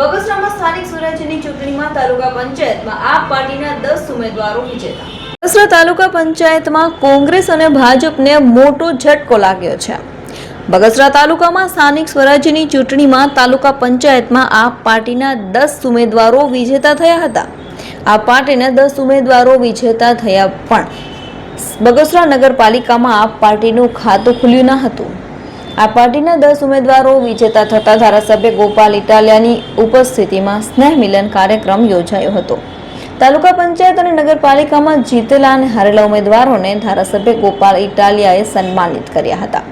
બગસરામાં સ્થાનિક સ્વરાજ્યની ચૂંટણીમાં તાલુકા પંચાયતમાં આપ પાર્ટીના 10 ઉમેદવારો વિજેતા। બગસરા તાલુકા પંચાયતમાં કોંગ્રેસ અને ભાજપને મોટો ઝટકો લાગ્યો છે। બગસરા તાલુકામાં સ્થાનિક સ્વરાજ્યની ચૂંટણીમાં તાલુકા પંચાયતમાં આપ પાર્ટીના 10 ઉમેદવારો વિજેતા થયા હતા। આ પાર્ટીના 10 ઉમેદવારો વિજેતા થયા પણ બગસરા નગરપાલિકામાં આપ પાર્ટીનું ખાતું ખુલ્યું ન હતું। આ પાર્ટીના 10 ઉમેદવારો વિજેતા થતા ધારાસભ્ય ગોપાલ ઇટાલિયાની ઉપસ્થિતિમાં સ્નેહ મિલન કાર્યક્રમ યોજાયો હતો। તાલુકા પંચાયત અને નગરપાલિકામાં જીતેલા અને હારેલા ઉમેદવારોને ધારાસભ્ય ગોપાલ ઇટાલિયાએ સન્માનિત કર્યા હતા।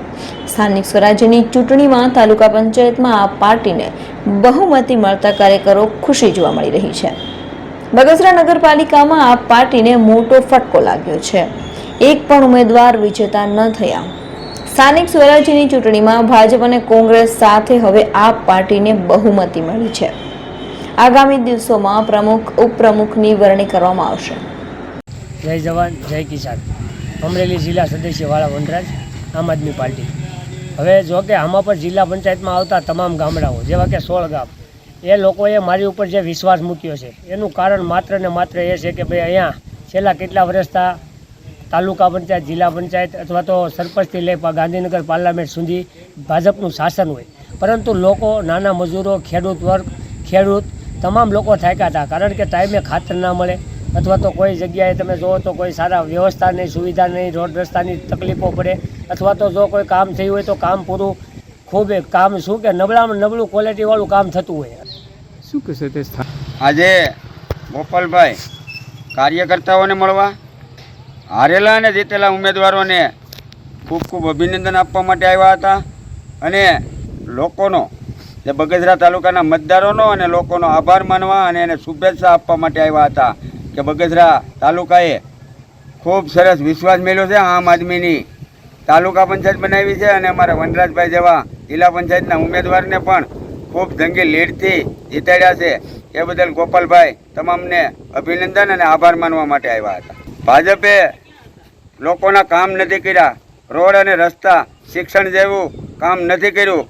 સ્થાનિક સ્વરાજ્યની ચૂંટણીમાં તાલુકા પંચાયતમાં આ પાર્ટીને બહુમતી મળતા કાર્યકરો ખુશી જોવા મળી રહી છે। બગસરા નગરપાલિકામાં આ પાર્ટીને મોટો ફટકો લાગ્યો છે। એક પણ ઉમેદવાર વિજેતા ન થયા। સ્થાનિક સ્વરાજ્યની ચૂંટણીમાં ભાજપ અને કોંગ્રેસ સાથે હવે આ પાર્ટીને બહુમતી મળી છે। આગામી દિવસોમાં પ્રમુખ ઉપપ્રમુખની વરણી કરવામાં આવશે। જય જવાન જય કિસાન। અમરેલી જિલ્લા સદસ્ય વાળા વનરાજ આમ આદમી પાર્ટી। હવે જો કે આમાં પણ જિલ્લા પંચાયતમાં આવતા તમામ ગામડાઓ જેવા કે 16 ગામ એ લોકોએ મારી ઉપર જે વિશ્વાસ મૂક્યો છે એનું કારણ માત્ર ને માત્ર એ છે કે ભાઈ અહીંયા છેલ્લા કેટલા વર્ષથી તાલુકા પંચાયત જિલ્લા પંચાયત અથવા તો સરપંચથી લઈ ગાંધીનગર પાર્લામેન્ટ સુધી ભાજપનું શાસન હોય, પરંતુ લોકો નાના મજૂરો ખેડૂત તમામ લોકો થાક્યા હતા। કારણ કે ટાઈમે ખાતર ના મળે અથવા તો કોઈ જગ્યાએ તમે જુઓ તો કોઈ સારા વ્યવસ્થા નહીં, સુવિધા નહીં, રોડ રસ્તાની તકલીફો પડે અથવા તો જો કોઈ કામ થયું હોય તો કામ પૂરું ખૂબ કામ શું કે નબળામાં નબળું ક્વોલિટીવાળું કામ થતું હોય। શું કહેશે તે આજે ગોપાલભાઈ કાર્યકર્તાઓને મળવા, હારેલા અને જીતેલા ઉમેદવારોને ખૂબ ખૂબ અભિનંદન આપવા માટે આવ્યા હતા અને લોકોનો જે બગસરા તાલુકાના મતદારોનો અને લોકોનો આભાર માનવા અને એને શુભેચ્છા આપવા માટે આવ્યા હતા કે બગસરા તાલુકાએ ખૂબ સરસ વિશ્વાસ મેળવ્યો છે। આમ આદમીની તાલુકા પંચાયત બનાવી છે અને અમારા વનરાજભાઈ જેવા જિલ્લા પંચાયતના ઉમેદવારને પણ ખૂબ જંગી લીડથી જીતાડ્યા છે। એ બદલ ગોપાલભાઈ તમામને અભિનંદન અને આભાર માનવા માટે આવ્યા હતા। ભાજપે લોકોના કામ નથી કર્યા, રોડ અને રસ્તા, શિક્ષણ જેવું કામ નથી કર્યું,